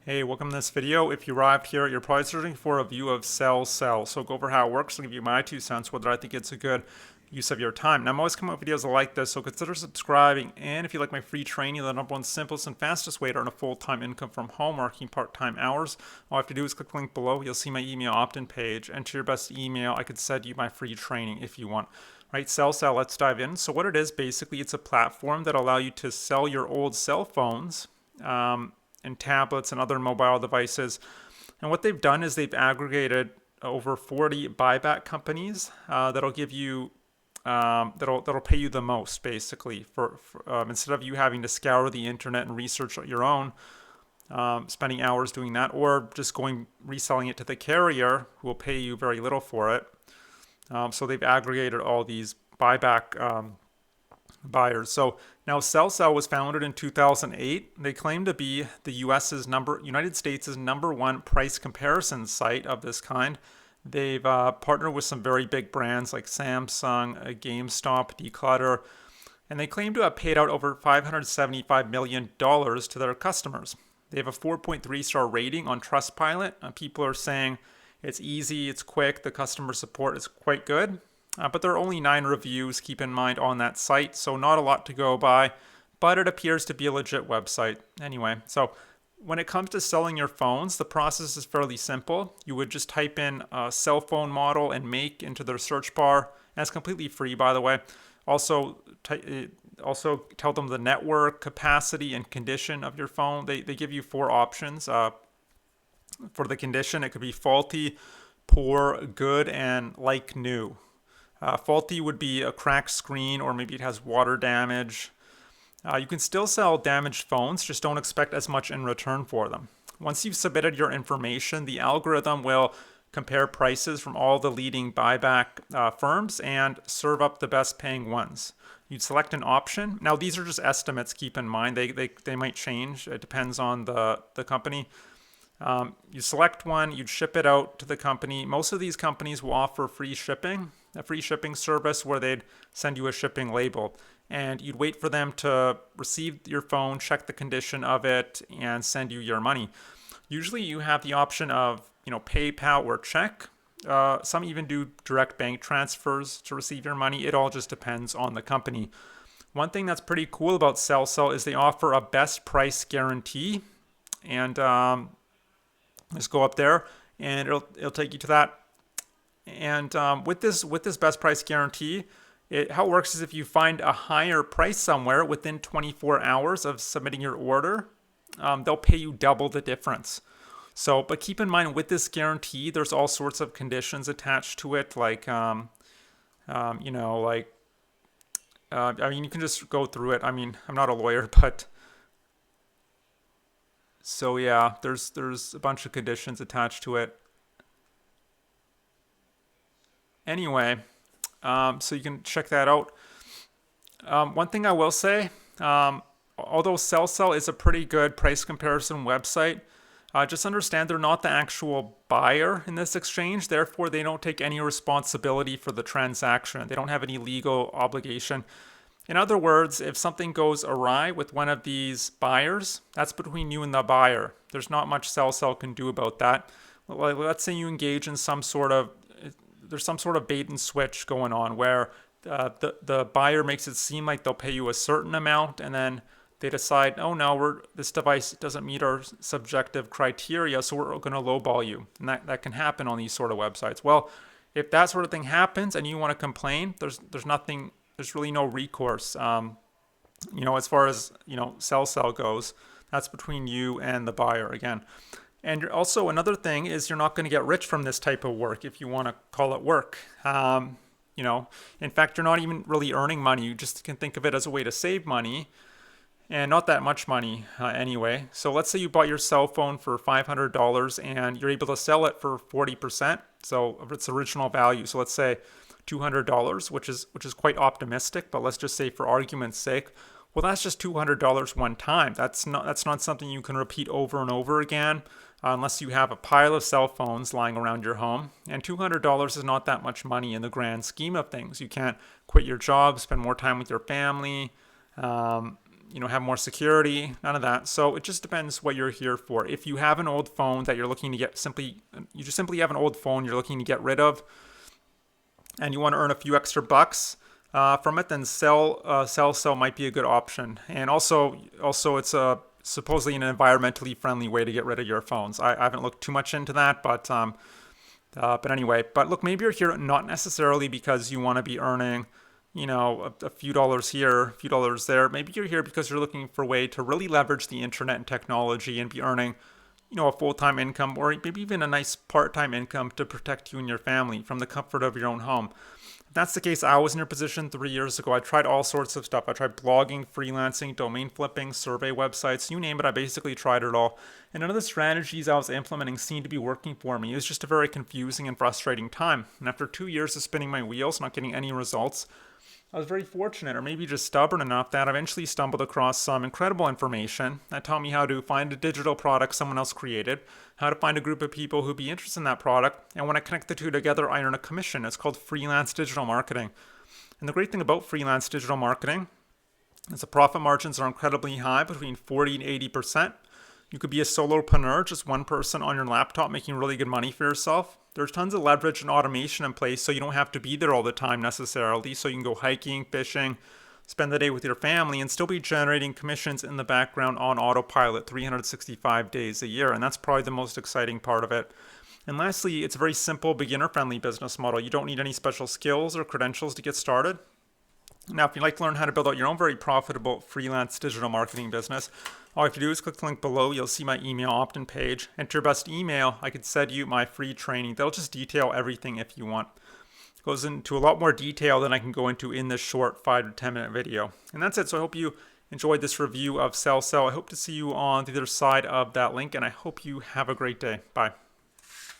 Hey, welcome to this video. If you arrived here, you're probably searching for a view of SellCell. So go over how it works and give you my 2 cents, whether I think it's a good use of your time. Now, I'm always coming up with videos like this, so consider subscribing. And if you like my free training, the number one simplest and fastest way to earn a full-time income from home, working part-time hours, all you have to do is click the link below. You'll see my email opt-in page. Enter your best email. I could send you my free training if you want. Right, SellCell, let's dive in. So what it is, basically, it's a platform that allows you to sell your old cell phones, and tablets and other mobile devices. And what they've done is they've aggregated over 40 buyback companies that'll give you that'll pay you the most, basically, for instead of you having to scour the internet and research your own, spending hours doing that, or just going reselling it to the carrier who will pay you very little for it. So they've aggregated all these buyback buyers. So now SellCell was founded in 2008. They claim to be the United States' number one price comparison site of this kind. They've partnered with some very big brands like Samsung, GameStop, Declutter, and they claim to have paid out over $575 million to their customers. They have a 4.3-star rating on Trustpilot. People are saying it's easy, it's quick, the customer support is quite good. But there are only 9 reviews, keep in mind, on that site, so not a lot to go by, but it appears to be a legit website. Anyway, so when it comes to selling your phones, the process is fairly simple. You would just type in a cell phone model and make into their search bar, and it's completely free, by the way. Also tell them the network capacity and condition of your phone. They give you 4 options. For the condition, it could be faulty, poor, good, and like new. Faulty would be a cracked screen, or maybe it has water damage. You can still sell damaged phones, just don't expect as much in return for them. Once you've submitted your information, the algorithm will compare prices from all the leading buyback firms and serve up the best paying ones. You'd select an option. Now, these are just estimates, keep in mind. They might change. It depends on the company. You select one, you'd ship it out to the company. Most of these companies will offer free shipping, a free shipping service where they'd send you a shipping label. And you'd wait for them to receive your phone, check the condition of it, and send you your money. Usually you have the option of, PayPal or check. Some even do direct bank transfers to receive your money. It all just depends on the company. One thing that's pretty cool about SellCell is they offer a best price guarantee. And just go up there, and it'll take you to that. And with this best price guarantee, how it works is if you find a higher price somewhere within 24 hours of submitting your order, they'll pay you double the difference. So, but keep in mind, with this guarantee, there's all sorts of conditions attached to it, like you can just go through it. I'm not a lawyer, but. So yeah, there's a bunch of conditions attached to it. Anyway, so you can check that out. One thing I will say, although SellCell is a pretty good price comparison website, just understand they're not the actual buyer in this exchange. Therefore, they don't take any responsibility for the transaction. They don't have any legal obligation. In other words, if something goes awry with one of these buyers, that's between you and the buyer. There's not much SellCell can do about that. Let's say you engage in there's some sort of bait and switch going on where the buyer makes it seem like they'll pay you a certain amount, and then they decide, oh no, this device doesn't meet our subjective criteria, so we're going to lowball you. And that can happen on these sort of websites. Well, if that sort of thing happens and you want to complain, there's really no recourse. As far as, SellCell goes, that's between you and the buyer again. And also another thing is you're not going to get rich from this type of work, if you want to call it work. In fact, you're not even really earning money. You just can think of it as a way to save money, and not that much money anyway. So let's say you bought your cell phone for $500 and you're able to sell it for 40%. So of its original value. So let's say $200, which is quite optimistic, but let's just say for argument's sake, well, that's just $200 one time. That's not something you can repeat over and over again, unless you have a pile of cell phones lying around your home. And $200 is not that much money in the grand scheme of things. You can't quit your job, spend more time with your family, have more security, none of that. So it just depends what you're here for. If you have an old phone that you're looking to you just simply have an old phone you're looking to get rid of, and you want to earn a few extra bucks from it, then SellCell might be a good option. And also it's supposedly an environmentally friendly way to get rid of your phones. I haven't looked too much into that, but anyway. But look, maybe you're here not necessarily because you want to be earning, a few dollars here, a few dollars there. Maybe you're here because you're looking for a way to really leverage the internet and technology and be earning, a full-time income, or maybe even a nice part-time income to protect you and your family from the comfort of your own home. If that's the case, I was in your position 3 years ago. I tried all sorts of stuff. I tried blogging, freelancing, domain flipping, survey websites, you name it. I basically tried it all. And none of the strategies I was implementing seemed to be working for me. It was just a very confusing and frustrating time. And after 2 years of spinning my wheels, not getting any results, I was very fortunate, or maybe just stubborn enough, that I eventually stumbled across some incredible information that taught me how to find a digital product someone else created, how to find a group of people who'd be interested in that product, and when I connect the two together, I earn a commission. It's called freelance digital marketing. And the great thing about freelance digital marketing is the profit margins are incredibly high, between 40 and 80%. You could be a solopreneur, just one person on your laptop making really good money for yourself. There's tons of leverage and automation in place, so you don't have to be there all the time necessarily. So you can go hiking, fishing, spend the day with your family, and still be generating commissions in the background on autopilot 365 days a year. And that's probably the most exciting part of it. And lastly, it's a very simple, beginner-friendly business model. You don't need any special skills or credentials to get started. Now, if you'd like to learn how to build out your own very profitable freelance digital marketing business, all you have to do is click the link below. You'll see my email opt-in page. Enter your best email. I could send you my free training. That'll just detail everything if you want. It goes into a lot more detail than I can go into in this short 5 to 10 minute video. And that's it. So I hope you enjoyed this review of SellCell. I hope to see you on the other side of that link, and I hope you have a great day. Bye.